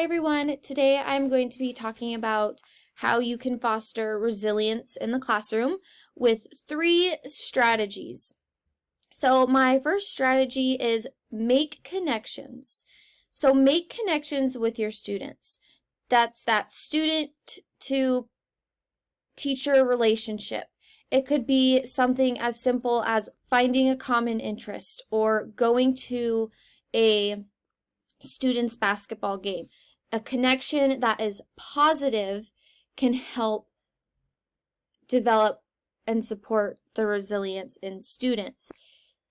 Hi everyone, today I'm going to be talking about how you can foster resilience in the classroom with 3 strategies. So my first strategy is make connections. So make connections with your students. That's that student to teacher relationship. It could be something as simple as finding a common interest or going to a students' basketball game. A connection that is positive can help develop and support the resilience in students.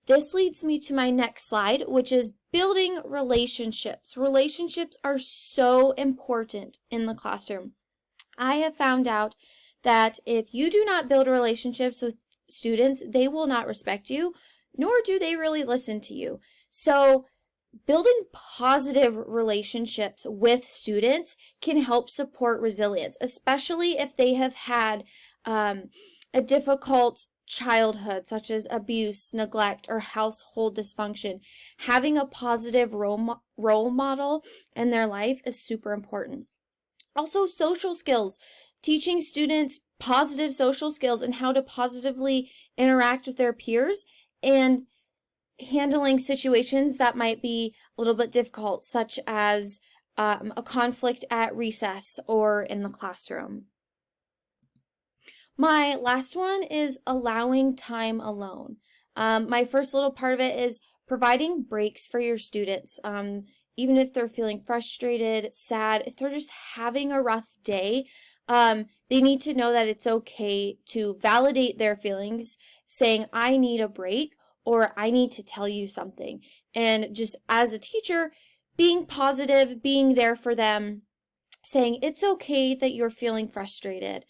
This leads me to my next slide, which is building relationships. Relationships are so important in the classroom. I have found out that if you do not build relationships with students, they will not respect you, nor do they really listen to you. So building positive relationships with students can help support resilience, especially if they have had a difficult childhood, such as abuse, neglect, or household dysfunction. Having a positive role model in their life is super important. Also, social skills. Teaching students positive social skills and how to positively interact with their peers and handling situations that might be a little bit difficult, such as a conflict at recess or in the classroom. My last one is allowing time alone. My first little part of it is providing breaks for your students. Even if they're feeling frustrated, sad, if they're just having a rough day, they need to know that it's okay to validate their feelings, saying, I need a break, or I need to tell you something. And just as a teacher, being positive, being there for them, saying, it's okay that you're feeling frustrated.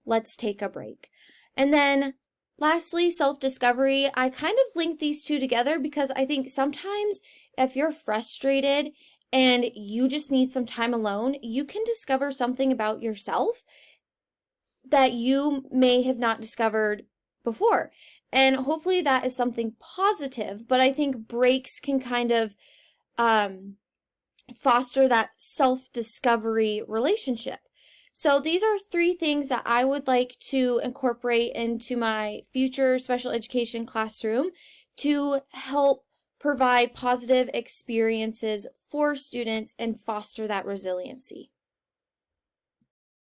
Let's take a break. And then lastly, self-discovery. I kind of link these two together because I think sometimes if you're frustrated and you just need some time alone, you can discover something about yourself that you may have not discovered before. And hopefully that is something positive, but I think breaks can kind of foster that self-discovery relationship. So these are 3 things that I would like to incorporate into my future special education classroom to help provide positive experiences for students and foster that resiliency.